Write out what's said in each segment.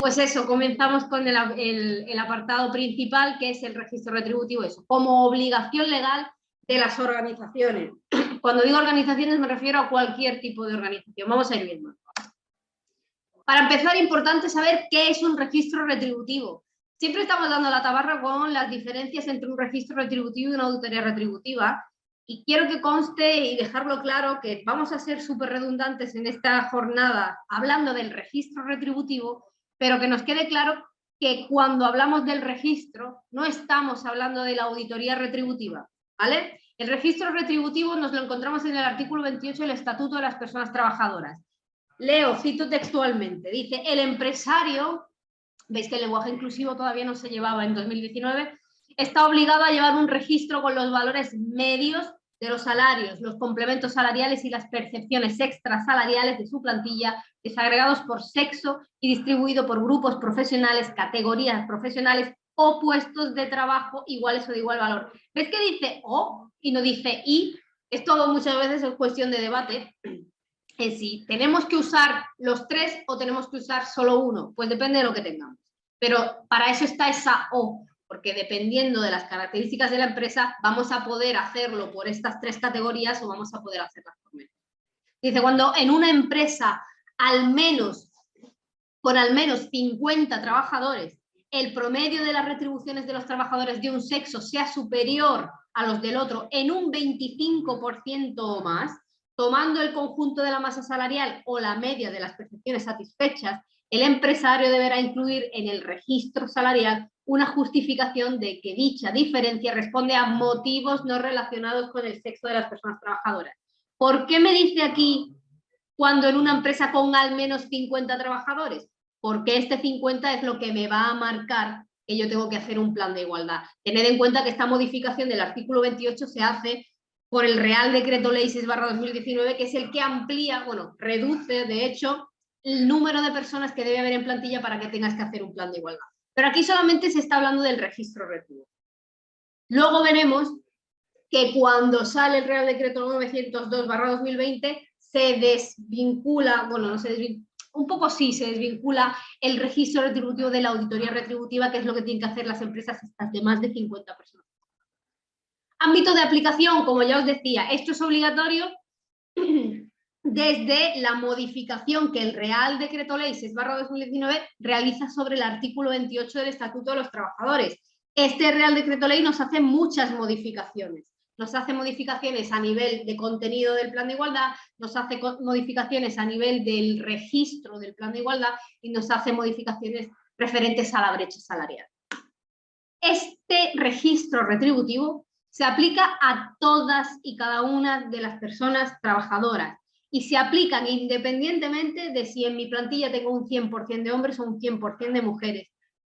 Pues eso, comenzamos con el apartado principal, que es el registro retributivo, eso, como obligación legal de las organizaciones. Cuando digo organizaciones me refiero a cualquier tipo de organización. Vamos a ir viendo. Para empezar, importante saber qué es un registro retributivo. Siempre estamos dando la tabarra con las diferencias entre un registro retributivo y una auditoría retributiva, y quiero que conste y dejarlo claro que vamos a ser súper redundantes en esta jornada hablando del registro retributivo, pero que nos quede claro que cuando hablamos del registro no estamos hablando de la auditoría retributiva, ¿vale? El registro retributivo nos lo encontramos en el artículo 28 del Estatuto de las Personas Trabajadoras. Leo, cito textualmente, dice: el empresario, veis que el lenguaje inclusivo todavía no se llevaba en 2019, está obligado a llevar un registro con los valores medios de los salarios, los complementos salariales y las percepciones extrasalariales de su plantilla, desagregados por sexo y distribuido por grupos profesionales, categorías profesionales o puestos de trabajo iguales o de igual valor. ¿Ves que dice o y no dice y? Esto muchas veces es cuestión de debate. Es si tenemos que usar los tres o tenemos que usar solo uno, pues depende de lo que tengamos. Pero para eso está esa O, porque dependiendo de las características de la empresa vamos a poder hacerlo por estas tres categorías o vamos a poder hacerlas por menos. Dice, cuando en una empresa con al menos 50 trabajadores, el promedio de las retribuciones de los trabajadores de un sexo sea superior a los del otro en un 25% o más, tomando el conjunto de la masa salarial o la media de las percepciones satisfechas, el empresario deberá incluir en el registro salarial una justificación de que dicha diferencia responde a motivos no relacionados con el sexo de las personas trabajadoras. ¿Por qué me dice aquí cuando en una empresa con al menos 50 trabajadores? Porque este 50 es lo que me va a marcar que yo tengo que hacer un plan de igualdad. Tened en cuenta que esta modificación del artículo 28 se hace por el Real Decreto Ley 6/2019, que es el que amplía, bueno, reduce, de hecho, el número de personas que debe haber en plantilla para que tengas que hacer un plan de igualdad. Pero aquí solamente se está hablando del registro retributivo. Luego veremos que cuando sale el Real Decreto 902/2020 se desvincula, bueno, no se desvincula, un poco sí, se desvincula el registro retributivo de la auditoría retributiva, que es lo que tienen que hacer las empresas estas de más de 50 personas. Ámbito de aplicación, como ya os decía, esto es obligatorio desde la modificación que el Real Decreto Ley 6/2019 realiza sobre el artículo 28 del Estatuto de los Trabajadores. Este Real Decreto Ley nos hace muchas modificaciones. Nos hace modificaciones a nivel de contenido del plan de igualdad, nos hace modificaciones a nivel del registro del plan de igualdad y nos hace modificaciones referentes a la brecha salarial. Este registro retributivo se aplica a todas y cada una de las personas trabajadoras y se aplican independientemente de si en mi plantilla tengo un 100% de hombres o un 100% de mujeres.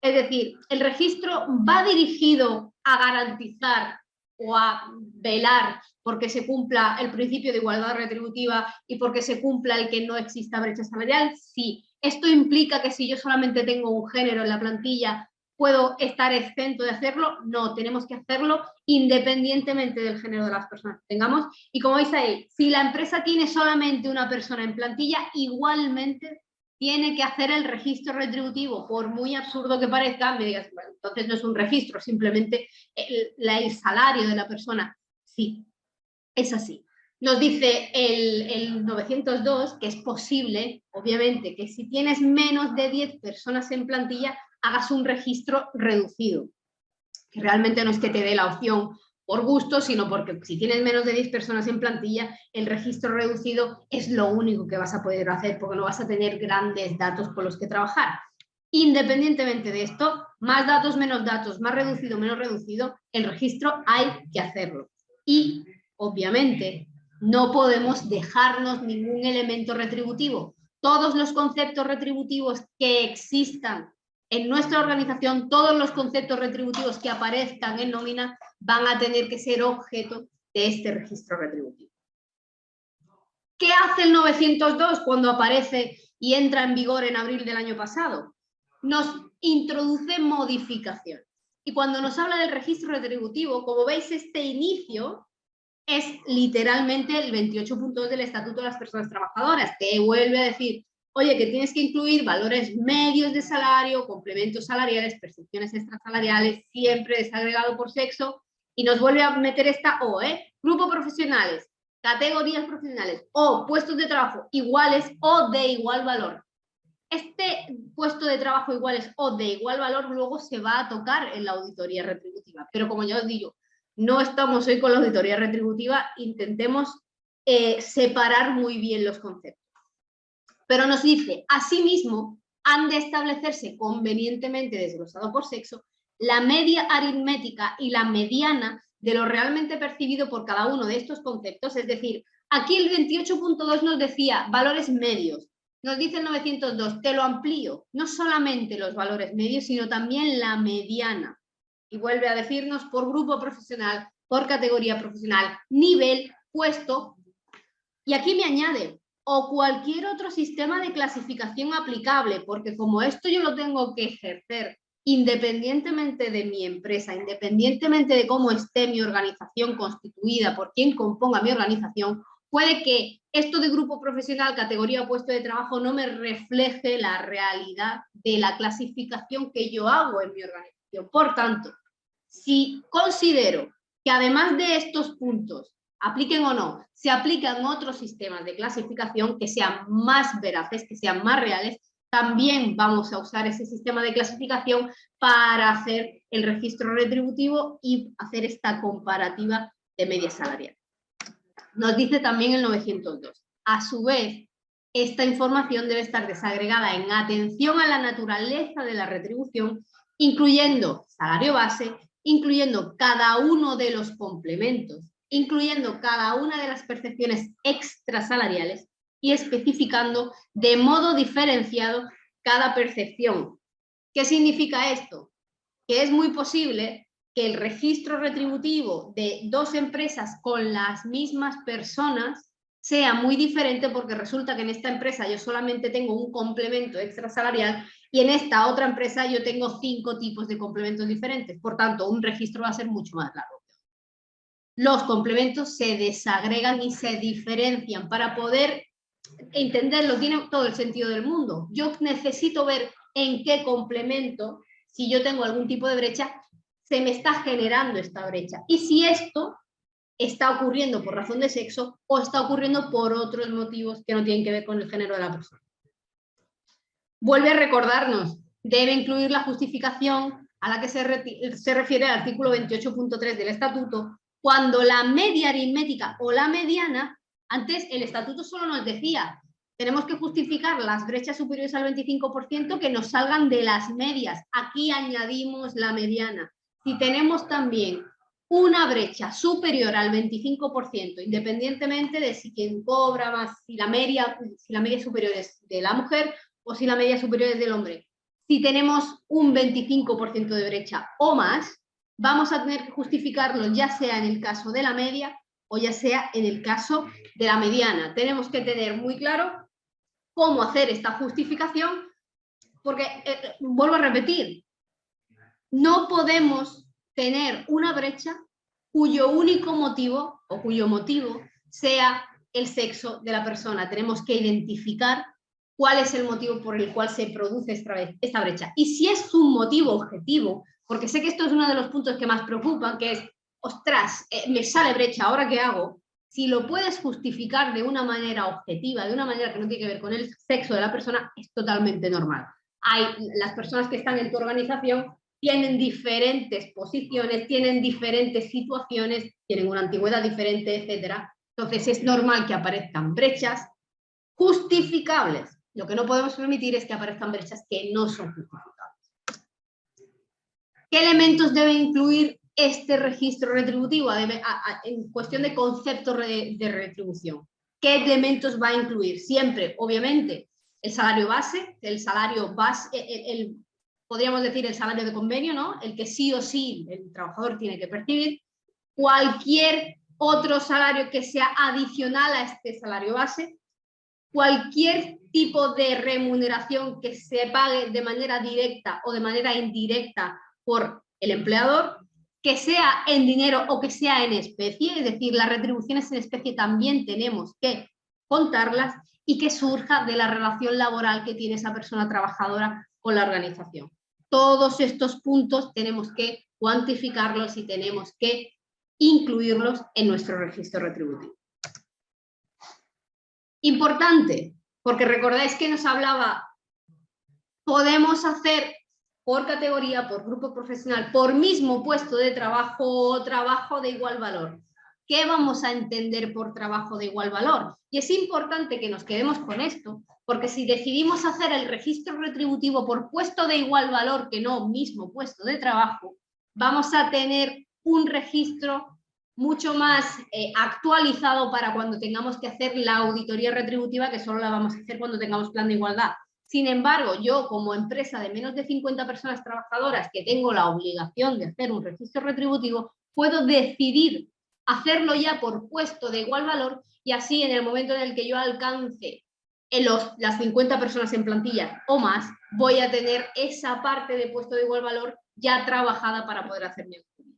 Es decir, el registro va dirigido a garantizar o a velar porque se cumpla el principio de igualdad retributiva y porque se cumpla el que no exista brecha salarial. Sí. ¿Esto implica que si yo solamente tengo un género en la plantilla puedo estar exento de hacerlo? No, tenemos que hacerlo independientemente del género de las personas que tengamos. Y como veis ahí, si la empresa tiene solamente una persona en plantilla, igualmente tiene que hacer el registro retributivo, por muy absurdo que parezca. Me digas, bueno, entonces no es un registro, simplemente el salario de la persona. Sí, es así. Nos dice el 902 que es posible, obviamente, que si tienes menos de 10 personas en plantilla, hagas un registro reducido. Que realmente no es que te dé la opción por gusto, sino porque si tienes menos de 10 personas en plantilla, el registro reducido es lo único que vas a poder hacer, porque no vas a tener grandes datos con los que trabajar. Independientemente de esto, más datos, menos datos, más reducido, menos reducido, el registro hay que hacerlo. Y, obviamente, no podemos dejarnos ningún elemento retributivo. Todos los conceptos retributivos que existan en nuestra organización, todos los conceptos retributivos que aparezcan en nómina van a tener que ser objeto de este registro retributivo. ¿Qué hace el 902 cuando aparece y entra en vigor en abril del año pasado? Nos introduce modificaciones. Y cuando nos habla del registro retributivo, como veis, este inicio es literalmente el 28.2 del Estatuto de las Personas Trabajadoras, que vuelve a decir, oye, que tienes que incluir valores medios de salario, complementos salariales, percepciones extrasalariales, siempre desagregado por sexo, y nos vuelve a meter esta O, grupo profesionales, categorías profesionales o puestos de trabajo iguales o de igual valor. Este puesto de trabajo iguales o de igual valor luego se va a tocar en la auditoría retributiva, pero como ya os digo, no estamos hoy con la auditoría retributiva, intentemos separar muy bien los conceptos. Pero nos dice, asimismo, han de establecerse convenientemente desglosado por sexo la media aritmética y la mediana de lo realmente percibido por cada uno de estos conceptos, es decir, aquí el 28.2 nos decía valores medios, nos dice el 902, te lo amplío, no solamente los valores medios, sino también la mediana. Y vuelve a decirnos por grupo profesional, por categoría profesional, nivel, puesto, y aquí me añade, o cualquier otro sistema de clasificación aplicable, porque como esto yo lo tengo que ejercer independientemente de mi empresa, independientemente de cómo esté mi organización constituida, por quién componga mi organización, puede que esto de grupo profesional, categoría o puesto de trabajo no me refleje la realidad de la clasificación que yo hago en mi organización. Por tanto, si considero que además de estos puntos, apliquen o no, se aplican otros sistemas de clasificación que sean más veraces, que sean más reales, también vamos a usar ese sistema de clasificación para hacer el registro retributivo y hacer esta comparativa de media salarial. Nos dice también el 902. A su vez, esta información debe estar desagregada en atención a la naturaleza de la retribución, incluyendo salario base, incluyendo cada uno de los complementos, incluyendo cada una de las percepciones extrasalariales y especificando de modo diferenciado cada percepción. ¿Qué significa esto? Que es muy posible que el registro retributivo de dos empresas con las mismas personas sea muy diferente porque resulta que en esta empresa yo solamente tengo un complemento extrasalarial y en esta otra empresa yo tengo 5 tipos de complementos diferentes. Por tanto, un registro va a ser mucho más largo. Los complementos se desagregan y se diferencian para poder entenderlo, tiene todo el sentido del mundo. Yo necesito ver en qué complemento, si yo tengo algún tipo de brecha, se me está generando esta brecha. Y si esto está ocurriendo por razón de sexo o está ocurriendo por otros motivos que no tienen que ver con el género de la persona. Vuelve a recordarnos, debe incluir la justificación a la que se refiere el artículo 28.3 del Estatuto, cuando la media aritmética o la mediana, antes el Estatuto solo nos decía, tenemos que justificar las brechas superiores al 25% que nos salgan de las medias. Aquí añadimos la mediana. Si tenemos también una brecha superior al 25%, independientemente de si quien cobra más, si la media superior es de la mujer o si la media superior es del hombre. Si tenemos un 25% de brecha o más, vamos a tener que justificarlo ya sea en el caso de la media o ya sea en el caso de la mediana. Tenemos que tener muy claro cómo hacer esta justificación, porque, vuelvo a repetir, no podemos tener una brecha cuyo único motivo o cuyo motivo sea el sexo de la persona. Tenemos que identificar cuál es el motivo por el cual se produce esta brecha. Y si es un motivo objetivo, porque sé que esto es uno de los puntos que más preocupan, que es, ostras, me sale brecha, ¿ahora qué hago? Si lo puedes justificar de una manera objetiva, de una manera que no tiene que ver con el sexo de la persona, es totalmente normal. Las personas que están en tu organización tienen diferentes posiciones, tienen diferentes situaciones, tienen una antigüedad diferente, etc. Entonces es normal que aparezcan brechas justificables. Lo que no podemos permitir es que aparezcan brechas que no son justificables. ¿Qué elementos debe incluir este registro retributivo en cuestión de conceptos de retribución? ¿Qué elementos va a incluir? Siempre, obviamente, el salario base, podríamos decir el salario de convenio, ¿no? El que sí o sí el trabajador tiene que percibir. Cualquier otro salario que sea adicional a este salario base, cualquier tipo de remuneración que se pague de manera directa o de manera indirecta por el empleador, que sea en dinero o que sea en especie, es decir, las retribuciones en especie también tenemos que contarlas, y que surja de la relación laboral que tiene esa persona trabajadora con la organización. Todos estos puntos tenemos que cuantificarlos y tenemos que incluirlos en nuestro registro retributivo. Importante, porque recordáis que nos hablaba, podemos hacer por categoría, por grupo profesional, por mismo puesto de trabajo o trabajo de igual valor. ¿Qué vamos a entender por trabajo de igual valor? Y es importante que nos quedemos con esto, porque si decidimos hacer el registro retributivo por puesto de igual valor que no mismo puesto de trabajo, vamos a tener un registro mucho más actualizado para cuando tengamos que hacer la auditoría retributiva, que solo la vamos a hacer cuando tengamos plan de igualdad. Sin embargo, yo como empresa de menos de 50 personas trabajadoras que tengo la obligación de hacer un registro retributivo, puedo decidir hacerlo ya por puesto de igual valor y así en el momento en el que yo alcance las 50 personas en plantilla o más, voy a tener esa parte de puesto de igual valor ya trabajada para poder hacer mi auditoría.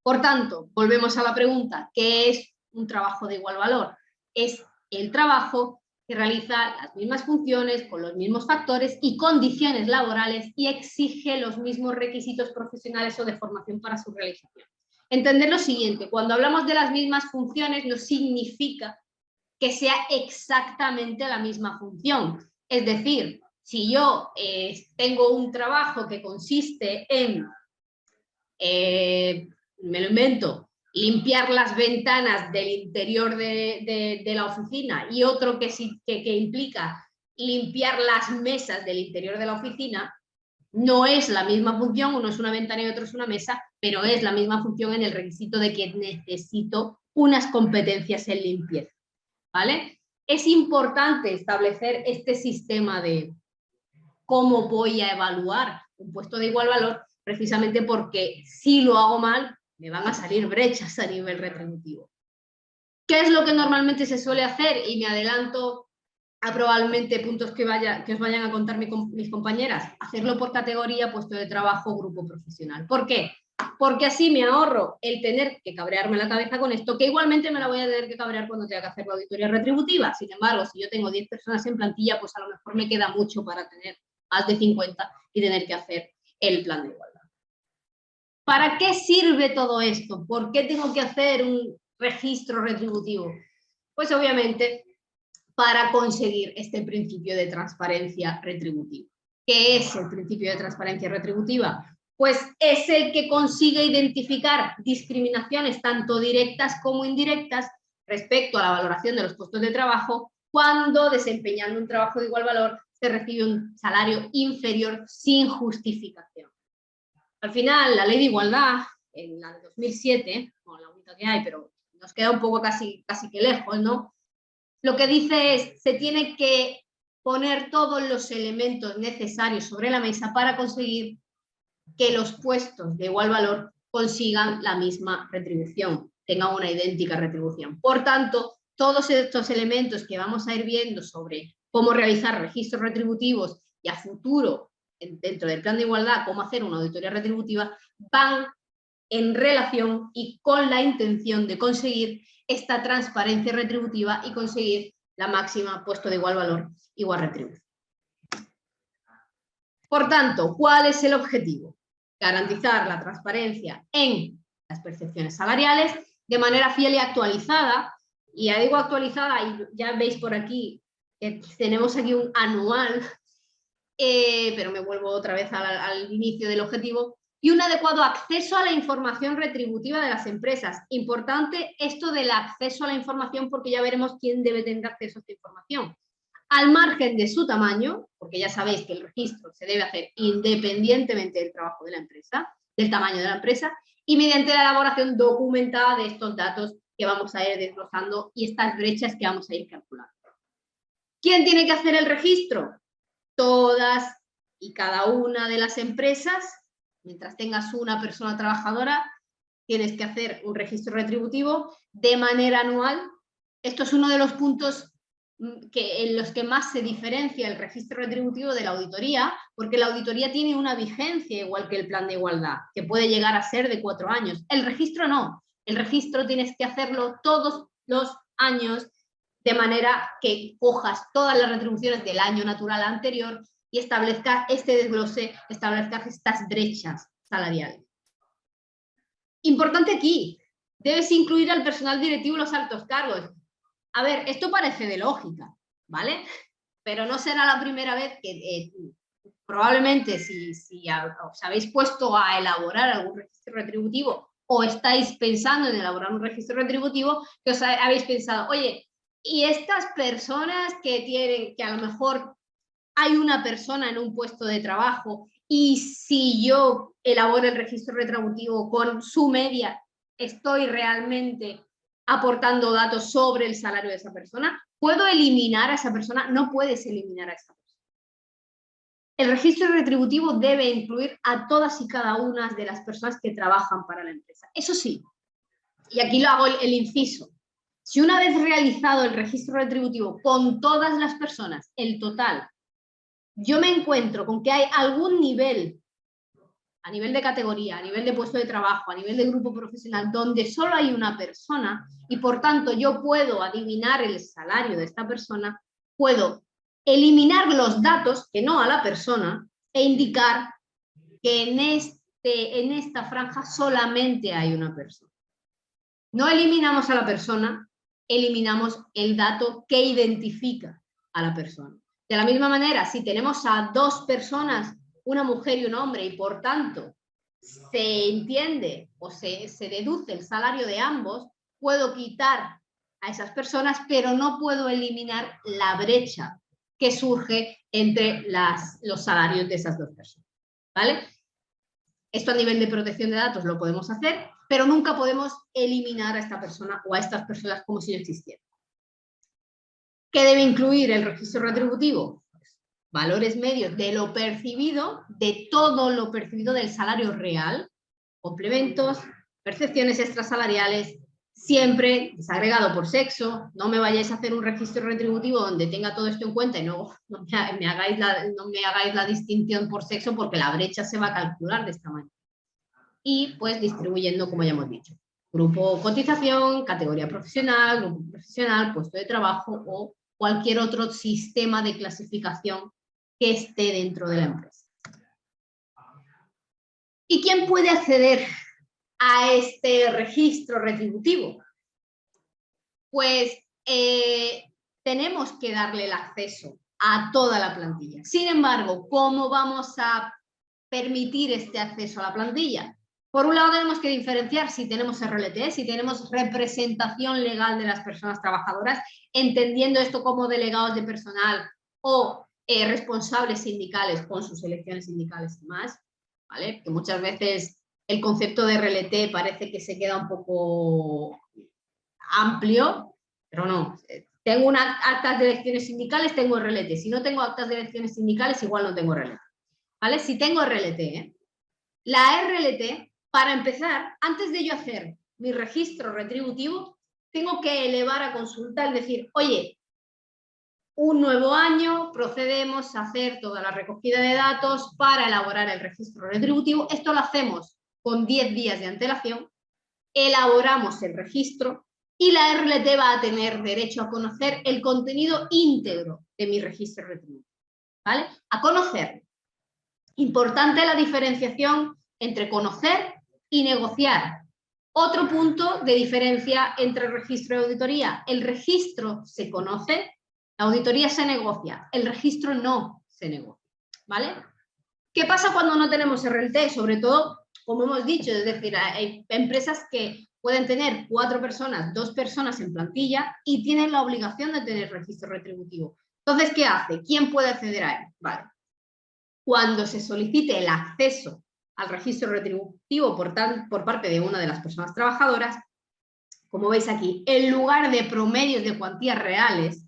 Por tanto, volvemos a la pregunta, ¿qué es un trabajo de igual valor? Es el trabajo que realiza las mismas funciones, con los mismos factores y condiciones laborales y exige los mismos requisitos profesionales o de formación para su realización. Entender lo siguiente, cuando hablamos de las mismas funciones no significa que sea exactamente la misma función. Es decir, si yo tengo un trabajo que consiste en, me lo invento, limpiar las ventanas del interior de la oficina y otro que implica limpiar las mesas del interior de la oficina, no es la misma función, uno es una ventana y otro es una mesa, pero es la misma función en el requisito de que necesito unas competencias en limpieza, ¿vale? Es importante establecer este sistema de cómo voy a evaluar un puesto de igual valor, precisamente porque si lo hago mal, me van a salir brechas a nivel retributivo. ¿Qué es lo que normalmente se suele hacer? Y me adelanto a probablemente puntos que os vayan a contar mis compañeras. Hacerlo por categoría, puesto de trabajo, grupo profesional. ¿Por qué? Porque así me ahorro el tener que cabrearme la cabeza con esto, que igualmente me la voy a tener que cabrear cuando tenga que hacer la auditoría retributiva. Sin embargo, si yo tengo 10 personas en plantilla, pues a lo mejor me queda mucho para tener más de 50 y tener que hacer el plan de igualdad. ¿Para qué sirve todo esto? ¿Por qué tengo que hacer un registro retributivo? Pues obviamente para conseguir este principio de transparencia retributiva. ¿Qué es el principio de transparencia retributiva? Pues es el que consigue identificar discriminaciones tanto directas como indirectas respecto a la valoración de los puestos de trabajo cuando desempeñando un trabajo de igual valor se recibe un salario inferior sin justificación. Al final, la ley de igualdad, en la de 2007, bueno, la única que hay, pero nos queda un poco casi que lejos, ¿no? Lo que dice es, se tiene que poner todos los elementos necesarios sobre la mesa para conseguir que los puestos de igual valor consigan la misma retribución, tengan una idéntica retribución. Por tanto, todos estos elementos que vamos a ir viendo sobre cómo realizar registros retributivos y a futuro, dentro del plan de igualdad, cómo hacer una auditoría retributiva, van en relación y con la intención de conseguir esta transparencia retributiva y conseguir la máxima puesto de igual valor, igual retribución. Por tanto, ¿cuál es el objetivo? Garantizar la transparencia en las percepciones salariales de manera fiel y actualizada. Y ya digo actualizada, y ya veis por aquí que tenemos aquí un anual, pero me vuelvo otra vez al inicio del objetivo. Y un adecuado acceso a la información retributiva de las empresas. Importante esto del acceso a la información porque ya veremos quién debe tener acceso a esta información. Al margen de su tamaño, porque ya sabéis que el registro se debe hacer independientemente del trabajo de la empresa, del tamaño de la empresa, y mediante la elaboración documentada de estos datos que vamos a ir desglosando y estas brechas que vamos a ir calculando. ¿Quién tiene que hacer el registro? Todas y cada una de las empresas. Mientras tengas una persona trabajadora, tienes que hacer un registro retributivo de manera anual. Esto es uno de los puntos en los que más se diferencia el registro retributivo de la auditoría, porque la auditoría tiene una vigencia igual que el plan de igualdad, que puede llegar a ser de 4 años. El registro no. El registro tienes que hacerlo todos los años de manera que cojas todas las retribuciones del año natural anterior y establezcas este desglose, establezcas estas brechas salariales. Importante aquí, debes incluir al personal directivo y los altos cargos. A ver, esto parece de lógica, ¿vale? Pero no será la primera vez que probablemente si os habéis puesto a elaborar algún registro retributivo o estáis pensando en elaborar un registro retributivo, que os habéis pensado, oye, y estas personas que a lo mejor hay una persona en un puesto de trabajo y si yo elaboro el registro retributivo con su media, estoy realmente aportando datos sobre el salario de esa persona. ¿Puedo eliminar a esa persona? No puedes eliminar a esa persona. El registro retributivo debe incluir a todas y cada una de las personas que trabajan para la empresa. Eso sí, y aquí lo hago el inciso, si una vez realizado el registro retributivo con todas las personas, el total, yo me encuentro con que hay algún nivel, a nivel de categoría, a nivel de puesto de trabajo, a nivel de grupo profesional, donde solo hay una persona y por tanto yo puedo adivinar el salario de esta persona, puedo eliminar los datos, que no a la persona, e indicar que en esta franja solamente hay una persona. No eliminamos a la persona, eliminamos el dato que identifica a la persona. De la misma manera, si tenemos a dos personas, una mujer y un hombre, y por tanto se entiende o se deduce el salario de ambos, puedo quitar a esas personas, pero no puedo eliminar la brecha que surge entre los salarios de esas dos personas. ¿Vale? Esto a nivel de protección de datos lo podemos hacer, pero nunca podemos eliminar a esta persona o a estas personas como si no existieran. ¿Qué debe incluir el registro retributivo? Pues, valores medios de lo percibido, de todo lo percibido del salario real, complementos, percepciones extrasalariales, siempre desagregado por sexo. No me vayáis a hacer un registro retributivo donde tenga todo esto en cuenta y no me hagáis la distinción por sexo, porque la brecha se va a calcular de esta manera. Y pues distribuyendo, como ya hemos dicho, grupo cotización, categoría profesional, grupo profesional, puesto de trabajo o cualquier otro sistema de clasificación que esté dentro de la empresa. ¿Y quién puede acceder a este registro retributivo? Pues tenemos que darle el acceso a toda la plantilla. Sin embargo, ¿cómo vamos a permitir este acceso a la plantilla? Por un lado tenemos que diferenciar si tenemos RLT, si tenemos representación legal de las personas trabajadoras, entendiendo esto como delegados de personal o responsables sindicales con sus elecciones sindicales y más, ¿vale? Que muchas veces el concepto de RLT parece que se queda un poco amplio, pero no. Tengo actas de elecciones sindicales, tengo RLT. Si no tengo actas de elecciones sindicales, igual no tengo RLT. ¿Vale? Si tengo RLT, la RLT, para empezar, antes de yo hacer mi registro retributivo, tengo que elevar a consulta, es decir, oye, un nuevo año, procedemos a hacer toda la recogida de datos para elaborar el registro retributivo. Esto lo hacemos con 10 días de antelación, elaboramos el registro y la RLT va a tener derecho a conocer el contenido íntegro de mi registro retributivo, ¿vale? A conocer. Importante la diferenciación entre conocer y negociar. Otro punto de diferencia entre el registro y auditoría. El registro se conoce, la auditoría se negocia, el registro no se negocia, ¿vale? ¿Qué pasa cuando no tenemos RLT? Sobre todo, como hemos dicho, es decir, hay empresas que pueden tener 4 personas, 2 personas en plantilla y tienen la obligación de tener registro retributivo. Entonces, ¿qué hace? ¿Quién puede acceder a él? Vale. Cuando se solicite el acceso al registro retributivo por parte de una de las personas trabajadoras, como veis aquí, en lugar de promedios de cuantías reales,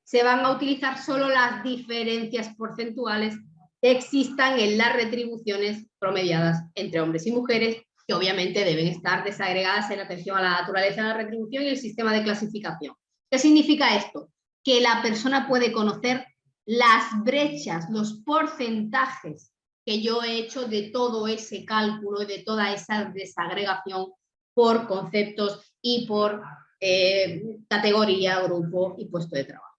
se van a utilizar solo las diferencias porcentuales que existan en las retribuciones promediadas entre hombres y mujeres, que obviamente deben estar desagregadas en atención a la naturaleza de la retribución y el sistema de clasificación. ¿Qué significa esto? Que la persona puede conocer las brechas, los porcentajes que yo he hecho de todo ese cálculo y de toda esa desagregación por conceptos y por categoría, grupo y puesto de trabajo,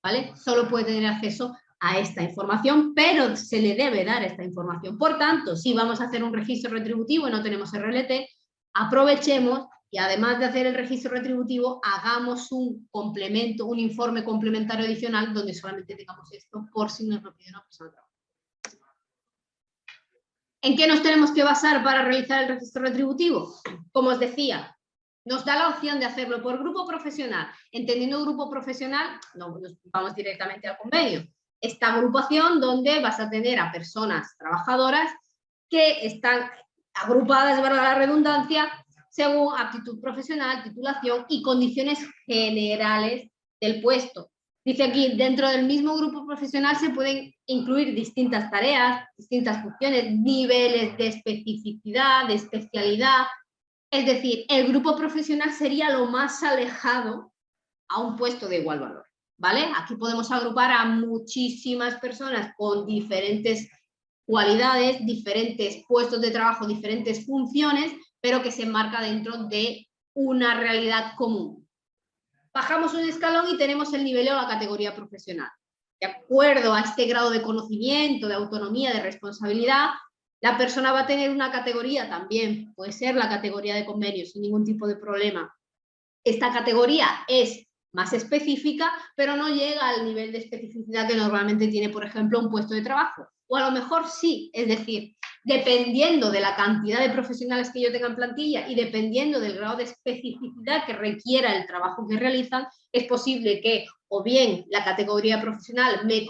¿vale? Solo puede tener acceso a esta información, pero se le debe dar esta información. Por tanto, si vamos a hacer un registro retributivo y no tenemos RLT, aprovechemos y además de hacer el registro retributivo, hagamos un complemento, un informe complementario adicional donde solamente tengamos esto por si nos lo pide una persona de trabajo. ¿En qué nos tenemos que basar para realizar el registro retributivo? Como os decía, nos da la opción de hacerlo por grupo profesional. Entendiendo grupo profesional, no nos vamos directamente al convenio. Esta agrupación donde vas a tener a personas trabajadoras que están agrupadas, valga la redundancia, según aptitud profesional, titulación y condiciones generales del puesto. Dice aquí, dentro del mismo grupo profesional se pueden incluir distintas tareas, distintas funciones, niveles de especificidad, de especialidad. Es decir, el grupo profesional sería lo más alejado a un puesto de igual valor, ¿vale? Aquí podemos agrupar a muchísimas personas con diferentes cualidades, diferentes puestos de trabajo, diferentes funciones, pero que se enmarca dentro de una realidad común. Bajamos un escalón y tenemos el nivel o la categoría profesional. De acuerdo a este grado de conocimiento, de autonomía, de responsabilidad, la persona va a tener una categoría también, puede ser la categoría de convenio sin ningún tipo de problema. Esta categoría es más específica, pero no llega al nivel de especificidad que normalmente tiene, por ejemplo, un puesto de trabajo. O a lo mejor sí, es decir, dependiendo de la cantidad de profesionales que yo tenga en plantilla y dependiendo del grado de especificidad que requiera el trabajo que realizan, es posible que o bien la categoría profesional me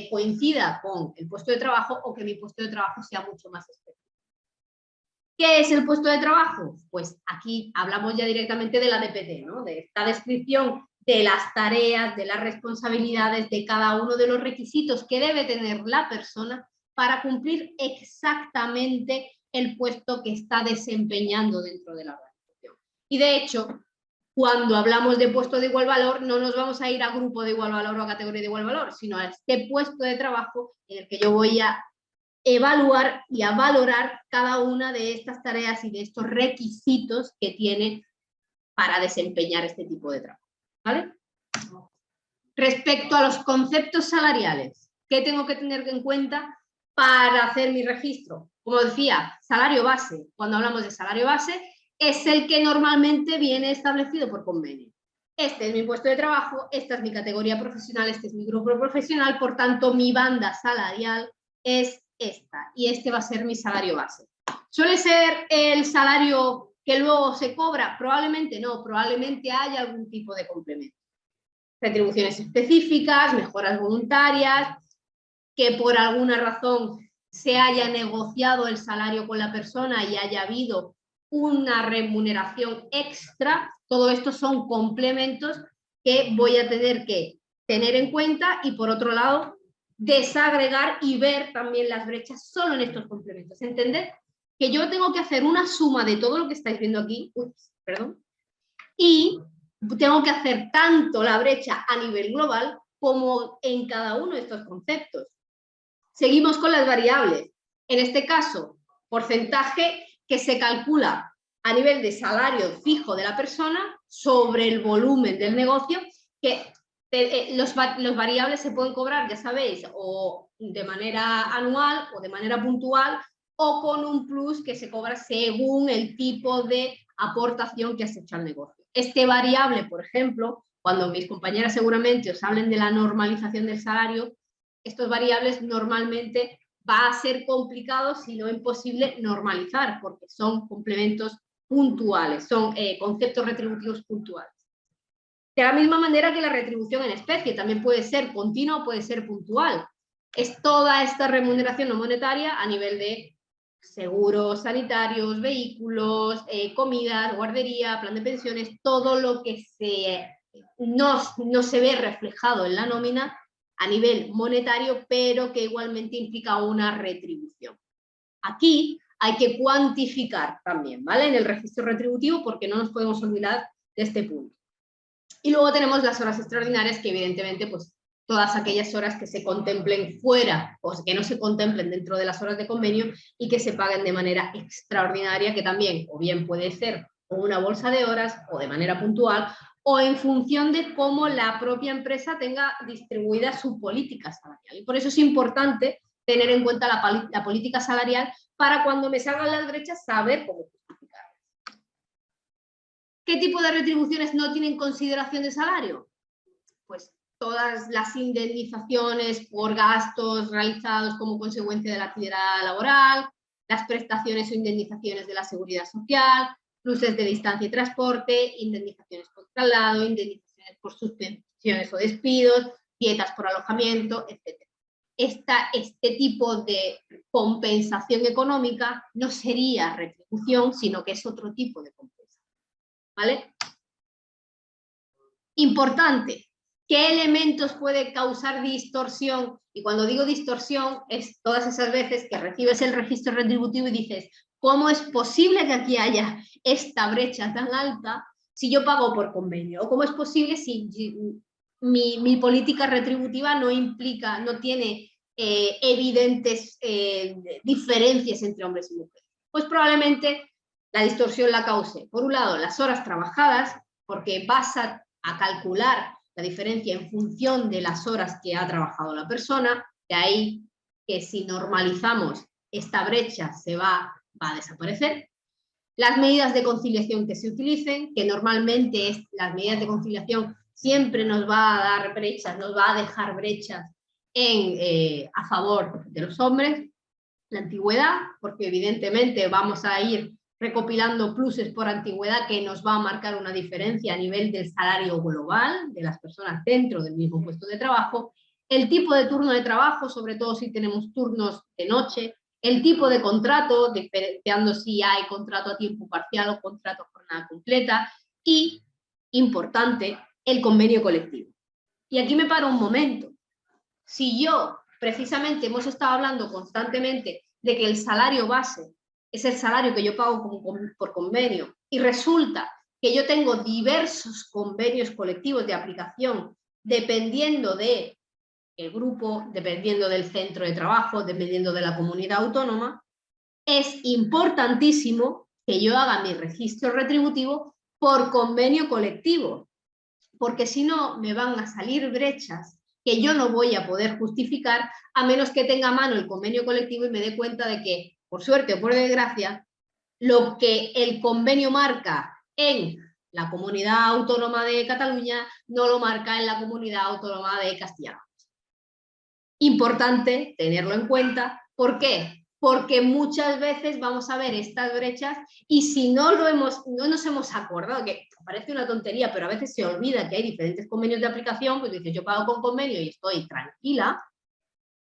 coincida con el puesto de trabajo o que mi puesto de trabajo sea mucho más específico. ¿Qué es el puesto de trabajo? Pues aquí hablamos ya directamente de la DPT, ¿no? De esta descripción de las tareas, de las responsabilidades, de cada uno de los requisitos que debe tener la persona para cumplir exactamente el puesto que está desempeñando dentro de la organización. Y de hecho, cuando hablamos de puesto de igual valor, no nos vamos a ir a grupo de igual valor o a categoría de igual valor, sino a este puesto de trabajo en el que yo voy a evaluar y a valorar cada una de estas tareas y de estos requisitos que tiene para desempeñar este tipo de trabajo, ¿vale? Respecto a los conceptos salariales, ¿qué tengo que tener en cuenta para hacer mi registro? Como decía, salario base. Cuando hablamos de salario base, es el que normalmente viene establecido por convenio. Este es mi puesto de trabajo, esta es mi categoría profesional, este es mi grupo profesional, por tanto, mi banda salarial es esta, y este va a ser mi salario base. ¿Suele ser el salario que luego se cobra? Probablemente no, probablemente haya algún tipo de complemento. Retribuciones específicas, mejoras voluntarias, que por alguna razón se haya negociado el salario con la persona y haya habido una remuneración extra. Todo esto son complementos que voy a tener que tener en cuenta y por otro lado desagregar y ver también las brechas solo en estos complementos. ¿Entended? Que yo tengo que hacer una suma de todo lo que estáis viendo aquí, y tengo que hacer tanto la brecha a nivel global como en cada uno de estos conceptos. Seguimos con las variables. En este caso, porcentaje que se calcula a nivel de salario fijo de la persona sobre el volumen del negocio, que los variables se pueden cobrar, ya sabéis, o de manera anual o de manera puntual o con un plus que se cobra según el tipo de aportación que has hecho al negocio. Este variable, por ejemplo, cuando mis compañeras seguramente os hablen de la normalización del salario, estos variables normalmente va a ser complicado, si no imposible, normalizar, porque son complementos puntuales, son conceptos retributivos puntuales. De la misma manera que la retribución en especie, también puede ser continua o puede ser puntual. Es toda esta remuneración no monetaria a nivel de seguros sanitarios, vehículos, comidas, guardería, plan de pensiones, todo lo que no se ve reflejado en la nómina a nivel monetario, pero que igualmente implica una retribución. Aquí hay que cuantificar también, ¿vale? En el registro retributivo, porque no nos podemos olvidar de este punto. Y luego tenemos las horas extraordinarias, que evidentemente, pues, todas aquellas horas que se contemplen fuera o que no se contemplen dentro de las horas de convenio y que se paguen de manera extraordinaria, que también o bien puede ser o una bolsa de horas, o de manera puntual, o en función de cómo la propia empresa tenga distribuida su política salarial. Y por eso es importante tener en cuenta la política salarial para cuando me salgan las brechas saber cómo justificarlas. ¿Qué tipo de retribuciones no tienen consideración de salario? Pues todas las indemnizaciones por gastos realizados como consecuencia de la actividad laboral, las prestaciones o indemnizaciones de la seguridad social, pluses de distancia y transporte, indemnizaciones por traslado, indemnizaciones por suspensiones o despidos, dietas por alojamiento, etc. Este tipo de compensación económica no sería retribución, sino que es otro tipo de compensación. ¿Vale? Importante, ¿qué elementos puede causar distorsión? Y cuando digo distorsión, es todas esas veces que recibes el registro retributivo y dices, ¿cómo es posible que aquí haya esta brecha tan alta si yo pago por convenio? ¿O cómo es posible si mi política retributiva no implica, no tiene evidentes diferencias entre hombres y mujeres? Pues probablemente la distorsión la cause, por un lado, las horas trabajadas, porque vas a calcular la diferencia en función de las horas que ha trabajado la persona, de ahí que si normalizamos esta brecha se va a desaparecer. Las medidas de conciliación que se utilicen, que normalmente las medidas de conciliación siempre nos va a dar brechas, nos va a dejar brechas a favor de los hombres. La antigüedad, porque evidentemente vamos a ir recopilando pluses por antigüedad que nos va a marcar una diferencia a nivel del salario global de las personas dentro del mismo puesto de trabajo, el tipo de turno de trabajo, sobre todo si tenemos turnos de noche, el tipo de contrato, diferenciando si hay contrato a tiempo parcial o contrato a jornada completa, y, importante, el convenio colectivo. Y aquí me paro un momento. Si yo, precisamente, hemos estado hablando constantemente de que el salario base es el salario que yo pago por convenio, y resulta que yo tengo diversos convenios colectivos de aplicación dependiendo del grupo, dependiendo del centro de trabajo, dependiendo de la comunidad autónoma, es importantísimo que yo haga mi registro retributivo por convenio colectivo, porque si no me van a salir brechas que yo no voy a poder justificar a menos que tenga a mano el convenio colectivo y me dé cuenta de que, por suerte o por desgracia, lo que el convenio marca en la comunidad autónoma de Cataluña no lo marca en la comunidad autónoma de Castilla-La Mancha. Importante tenerlo en cuenta. ¿Por qué? Porque muchas veces vamos a ver estas brechas y si no nos hemos acordado, que parece una tontería, pero a veces se olvida que hay diferentes convenios de aplicación, pues dices, yo pago con convenio y estoy tranquila.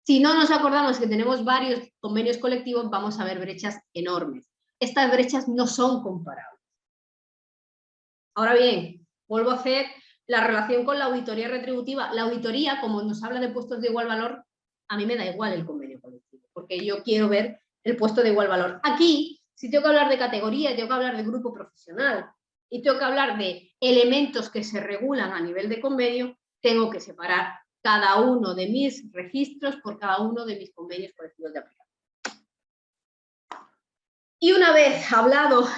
Si no nos acordamos que tenemos varios convenios colectivos, vamos a ver brechas enormes. Estas brechas no son comparables. Ahora bien, vuelvo a hacer la relación con la auditoría retributiva. La auditoría, como nos habla de puestos de igual valor, a mí me da igual el convenio colectivo, porque yo quiero ver el puesto de igual valor. Aquí, si tengo que hablar de categoría, tengo que hablar de grupo profesional y tengo que hablar de elementos que se regulan a nivel de convenio, tengo que separar cada uno de mis registros por cada uno de mis convenios colectivos de aplicación. Y una vez hablado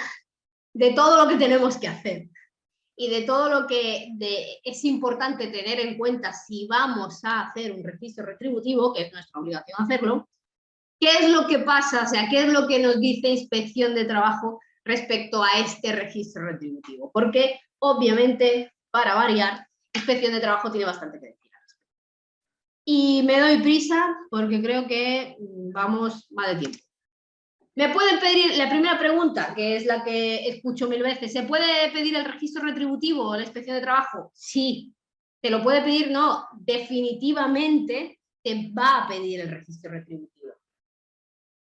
de todo lo que tenemos que hacer y de todo lo que es importante tener en cuenta si vamos a hacer un registro retributivo, que es nuestra obligación hacerlo, ¿qué es lo que pasa? O sea, ¿qué es lo que nos dice Inspección de Trabajo respecto a este registro retributivo? Porque, obviamente, para variar, Inspección de Trabajo tiene bastante que decir. Y me doy prisa porque creo que vamos mal de tiempo. Me pueden pedir, la primera pregunta, que es la que escucho 1000 veces, ¿se puede pedir el registro retributivo o la Inspección de Trabajo? Sí. ¿Te lo puede pedir? No. Definitivamente te va a pedir el registro retributivo.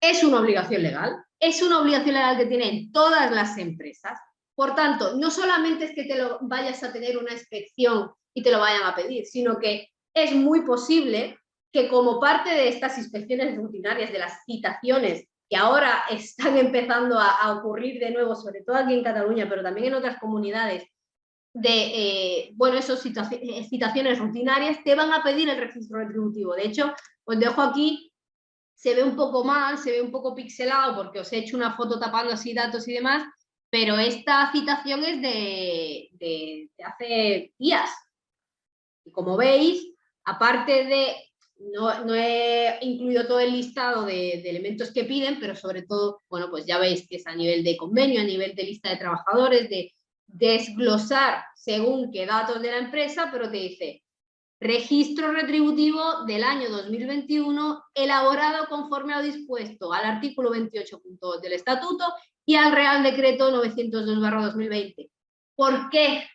Es una obligación legal. Es una obligación legal que tienen todas las empresas. Por tanto, no solamente es que te lo vayas a tener una inspección y te lo vayan a pedir, sino que es muy posible que como parte de estas inspecciones rutinarias, de las citaciones que ahora están empezando a ocurrir de nuevo, sobre todo aquí en Cataluña, pero también en otras comunidades, de, esas citaciones rutinarias, te van a pedir el registro retributivo. De hecho, os dejo aquí, se ve un poco mal, se ve un poco pixelado porque os he hecho una foto tapando así datos y demás, pero esta citación es de hace días. Y como veis, aparte de, no he incluido todo el listado de elementos que piden, pero sobre todo, bueno, pues ya veis que es a nivel de convenio, a nivel de lista de trabajadores, de desglosar según qué datos de la empresa, pero te dice registro retributivo del año 2021 elaborado conforme a lo dispuesto al artículo 28.2 del Estatuto y al Real Decreto 902/2020. ¿Por qué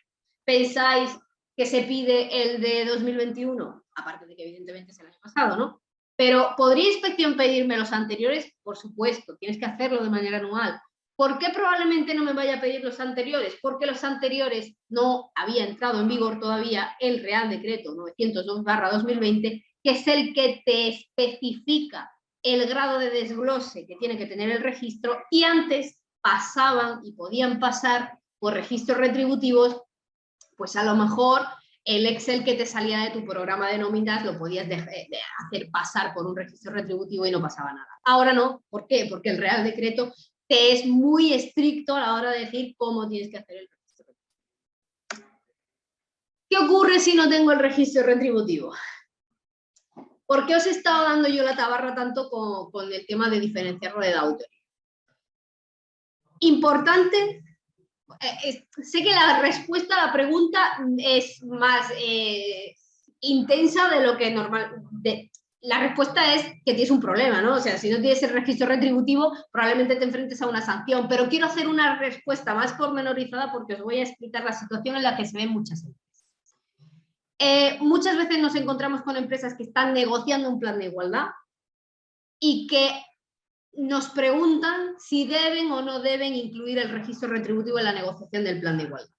pensáis que se pide el de 2021? Aparte de que evidentemente es el año pasado, ¿no? Pero ¿podría inspección pedirme los anteriores? Por supuesto, tienes que hacerlo de manera anual. ¿Por qué probablemente no me vaya a pedir los anteriores? Porque los anteriores no había entrado en vigor todavía el Real Decreto 902/2020, que es el que te especifica el grado de desglose que tiene que tener el registro, y antes pasaban y podían pasar por registros retributivos, pues a lo mejor el Excel que te salía de tu programa de nóminas lo podías hacer pasar por un registro retributivo y no pasaba nada. Ahora no. ¿Por qué? Porque el Real Decreto te es muy estricto a la hora de decir cómo tienes que hacer el registro retributivo. ¿Qué ocurre si no tengo el registro retributivo? ¿Por qué os he estado dando yo la tabarra tanto con el tema de diferenciarlo de la autoría? Importante. Sé que la respuesta a la pregunta es más intensa de lo que normal. La respuesta es que tienes un problema, ¿no? O sea, si no tienes el registro retributivo, probablemente te enfrentes a una sanción. Pero quiero hacer una respuesta más pormenorizada porque os voy a explicar la situación en la que se ven muchas empresas. Muchas veces nos encontramos con empresas que están negociando un plan de igualdad y que nos preguntan si deben o no deben incluir el registro retributivo en la negociación del plan de igualdad.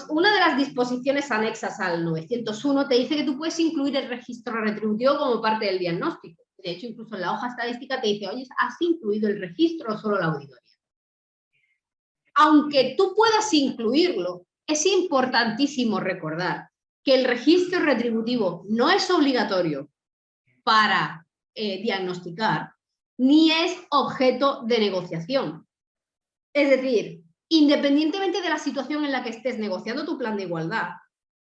Una de las disposiciones anexas al 901 te dice que tú puedes incluir el registro retributivo como parte del diagnóstico. De hecho, incluso en la hoja estadística te dice, oye, ¿has incluido el registro o solo la auditoría? Aunque tú puedas incluirlo, es importantísimo recordar que el registro retributivo no es obligatorio para diagnosticar, ni es objeto de negociación. Es decir, independientemente de la situación en la que estés negociando tu plan de igualdad,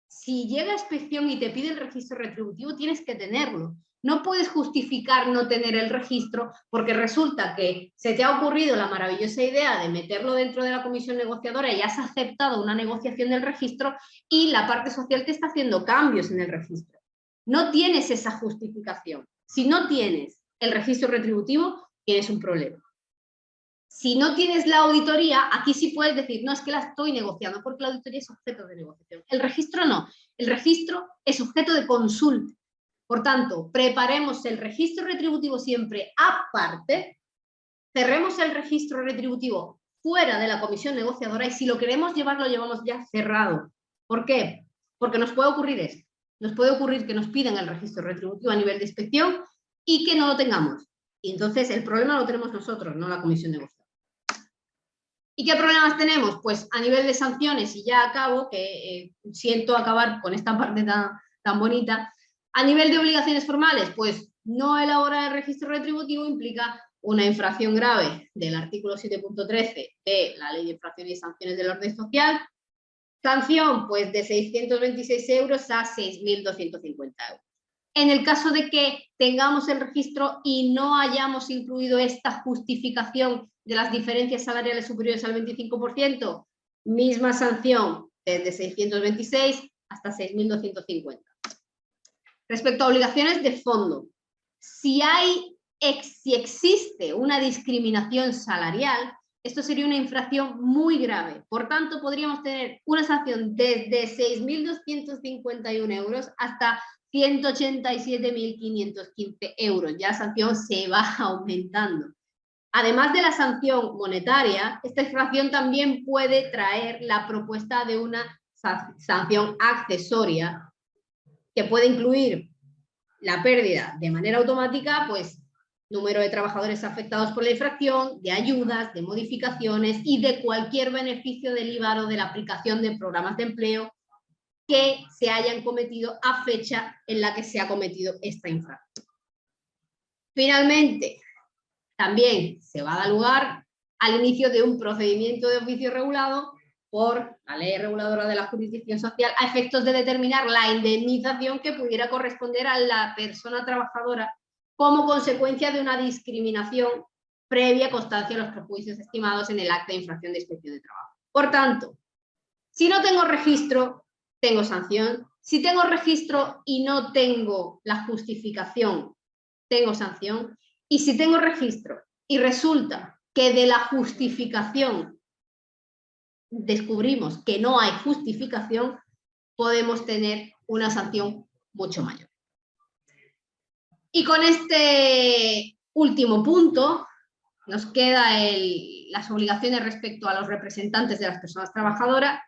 si llega a inspección y te pide el registro retributivo, tienes que tenerlo. No puedes justificar no tener el registro porque resulta que se te ha ocurrido la maravillosa idea de meterlo dentro de la comisión negociadora y has aceptado una negociación del registro y la parte social te está haciendo cambios en el registro. No tienes esa justificación. Si no tienes el registro retributivo, tienes un problema. Si no tienes la auditoría, aquí sí puedes decir, no, es que la estoy negociando, porque la auditoría es objeto de negociación. El registro no. El registro es objeto de consulta. Por tanto, preparemos el registro retributivo siempre aparte, cerremos el registro retributivo fuera de la comisión negociadora y si lo queremos llevar, lo llevamos ya cerrado. ¿Por qué? Porque nos puede ocurrir esto. Nos puede ocurrir que nos pidan el registro retributivo a nivel de inspección y que no lo tengamos. Y entonces el problema lo tenemos nosotros, no la comisión negociadora. ¿Y qué problemas tenemos? Pues a nivel de sanciones, y ya acabo, que siento acabar con esta parte tan bonita. A nivel de obligaciones formales, pues no elaborar el registro retributivo implica una infracción grave del artículo 7.13 de la Ley de Infracciones y Sanciones del Orden Social. Sanción, pues de 626 euros a 6.250 euros. En el caso de que tengamos el registro y no hayamos incluido esta justificación de las diferencias salariales superiores al 25%, misma sanción desde 626 hasta 6.250. Respecto a obligaciones de fondo, si existe una discriminación salarial, esto sería una infracción muy grave. Por tanto, podríamos tener una sanción desde 6.251 euros hasta 187.515 euros. Ya la sanción se va aumentando. Además de la sanción monetaria, esta infracción también puede traer la propuesta de una sanción accesoria que puede incluir la pérdida de manera automática, pues, número de trabajadores afectados por la infracción, de ayudas, de modificaciones y de cualquier beneficio derivado de la aplicación de programas de empleo que se hayan cometido a fecha en la que se ha cometido esta infracción. Finalmente, también se va a dar lugar al inicio de un procedimiento de oficio regulado por la ley reguladora de la jurisdicción social a efectos de determinar la indemnización que pudiera corresponder a la persona trabajadora como consecuencia de una discriminación previa constancia de los perjuicios estimados en el acta de infracción de inspección de trabajo. Por tanto, si no tengo registro, tengo sanción. Si tengo registro y no tengo la justificación, tengo sanción. Y si tengo registro y resulta que de la justificación descubrimos que no hay justificación, podemos tener una sanción mucho mayor. Y con este último punto nos queda las obligaciones respecto a los representantes de las personas trabajadoras,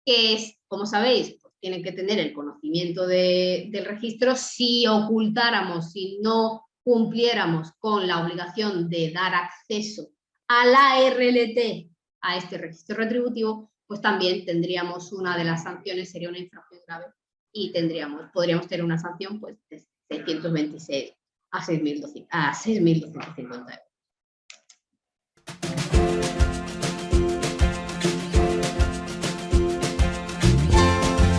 que es, como sabéis, pues tienen que tener el conocimiento del registro. Si ocultáramos, si no cumpliéramos con la obligación de dar acceso a la RLT, a este registro retributivo, pues también tendríamos una de las sanciones, sería una infracción grave, y podríamos tener una sanción pues, de 626 a 6.250 euros.